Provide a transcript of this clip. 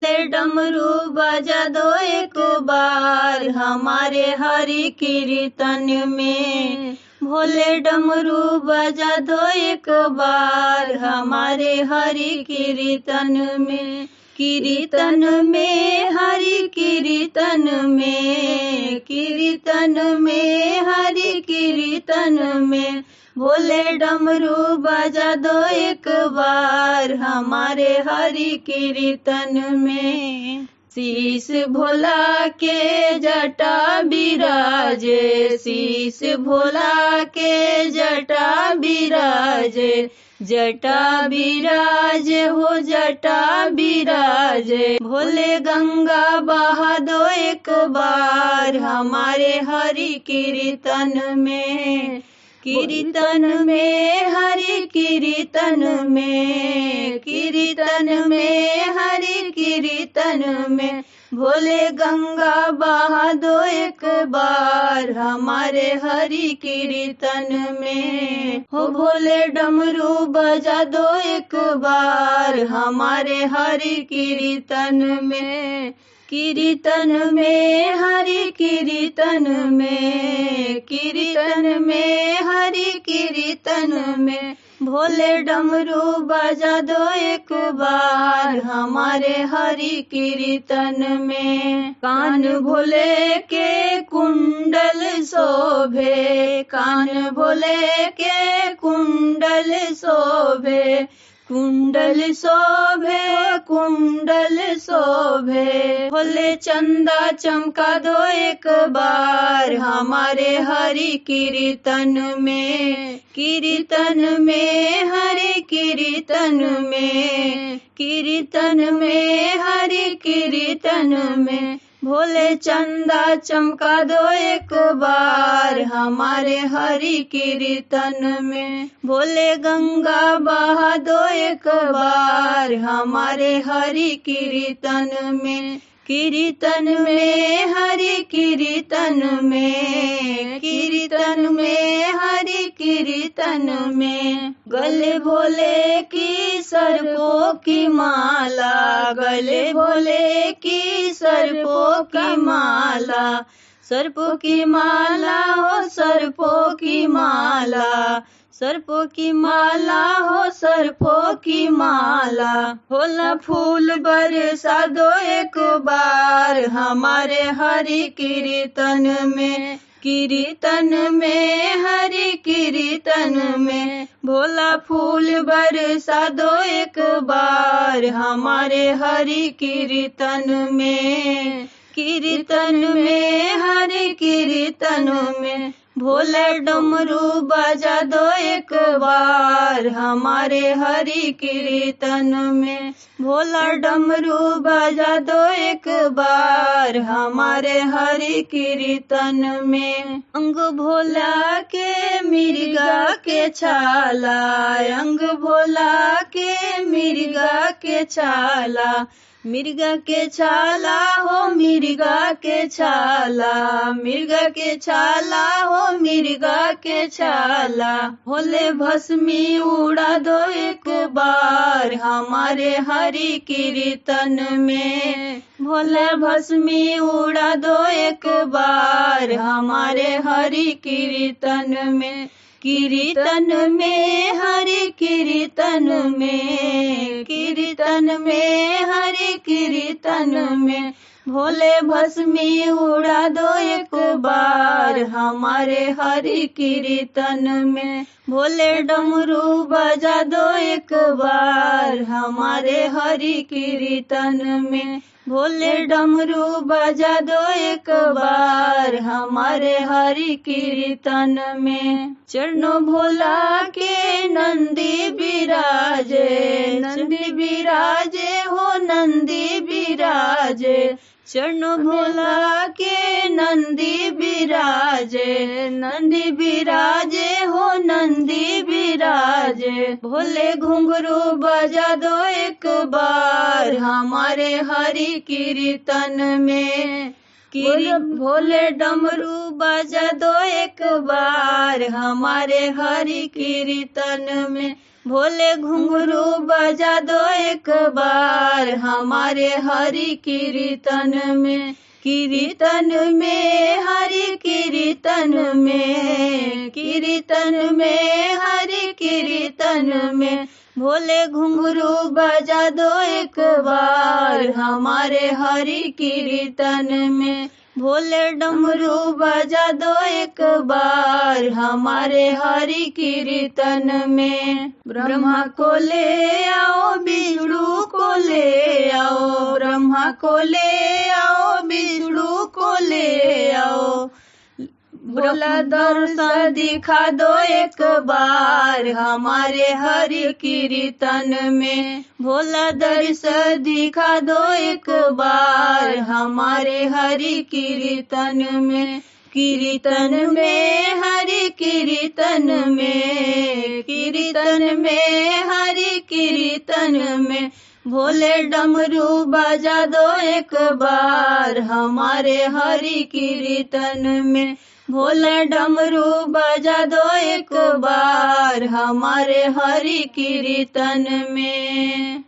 डमरू बजा दो एक बार हमारे हरि कीर्तन में। भोले डमरू बजा दो एक बार हमारे हरि कीर्तन में। कीर्तन में हरि कीर्तन में, कीर्तन में हरि कीर्तन में। भोले डमरू बजा दो एक बार हमारे हरि कीर्तन में। शीश भोला के जटा बिराजे, शीश भोला के जटा बिराजे। जटा बिराजे हो जटा बिराजे। भोले गंगा बहा दो एक बार हमारे हरि कीर्तन में। कीर्तन में हरि कीर्तन में, कीर्तन में हरि कीर्तन में। भोले गंगा बहा दो एक बार हमारे हरि कीर्तन में। हो भोले डमरू बजा दो एक बार हमारे हरि कीर्तन में। कीर्तन में हरि कीर्तन में, कीर्तन में हरि कीर्तन में। भोले डमरू बजा दो एक बार हमारे हरि कीर्तन में। कान भोले के कुंडल शोभे, कान भोले के कुंडल शोभे। कुंडल शोभे, कुंडल शोभे। भोले चंदा चमका दो एक बार हमारे हरि कीर्तन में। कीर्तन में हरि कीर्तन में, कीर्तन में हरि कीर्तन में। भोले चंदा चमका दो एक बार हमारे हरि कीर्तन में। भोले गंगा बहा दो एक बार हमारे हरि कीर्तन में। कीर्तन में हरि कीर्तन में, कीर्तन में हरि कीर्तन में। गले भोले की सर्पों की माला, गले भोले की सर्पों की माला। सर्पों की माला हो सर्पों की माला, सर्पों की माला हो सर्पों की माला। होला फूल बरसा दो एक बार हमारे हरि कीर्तन में। कीर्तन में हरि कीर्तन में। भोला फूल बरसा दो एक बार हमारे हरि कीर्तन में। कीर्तन में हरि कीर्तन में। भोले डमरू बजा दो एक बार हमारे हरि कीर्तन में। भोला डमरू बजा दो एक बार हमारे हरि कीर्तन में। अंग भोला के मिर्गा के छाला, अंग भोला के मिर्गा के छाला। मिर्गा के छाला हो मिर्गा के छाला, मिर्गा के छाला हो मिर्गा के छाला। भोले भस्मी उड़ा दो एक बार हमारे हरि कीर्तन में। भोले भस्मी उड़ा दो एक बार हमारे हरि कीर्तन में। कीर्तन में हरि कीर्तन में, कीर्तन में हरि कीर्तन में। भोले भस्मी उड़ा दो एक बार हमारे हरि कीर्तन में। भोले डमरू बजा दो एक बार हमारे हरि कीर्तन में। भोले डमरू बजा दो एक बार हमारे हरि कीर्तन में। चरणों भोला के नंदी बिराजे, नंदी बिराजे हो नंदी बिराजे। चरणों भोला के नंदी बिराजे, नंदी बिराजे हो नंदी बिराजे। भोले घुंघरू बजा दो एक बार हमारे हरि कीर्तन में। भोले डमरू बजा दो एक बार हमारे हरि कीर्तन में। भोले घुंघरू बजा दो एक बार हमारे हरि कीर्तन में, कीर्तन में हरि कीर्तन में, कीर्तन में हरि कीर्तन में। भोले घुंघरू बजा दो एक बार हमारे हरि कीर्तन में, भोले डमरू बजा दो एक बार हमारे हरि कीर्तन में। ब्रह्मा को ले आओ विष्णु को ले आओ, ब्रह्मा को ले आओ विष्णु को ले आओ। भोला दर्शन दिखा दो एक बार हमारे हरि कीर्तन में, भोला दर्शन दिखा दो एक बार हमारे हरि कीर्तन में, कीर्तन में हरि कीर्तन में, कीर्तन में हरि कीर्तन में। भोले डमरू बजा दो एक बार हमारे हरि कीर्तन में, भोले डमरू बजा दो एक बार हमारे हरि कीर्तन में।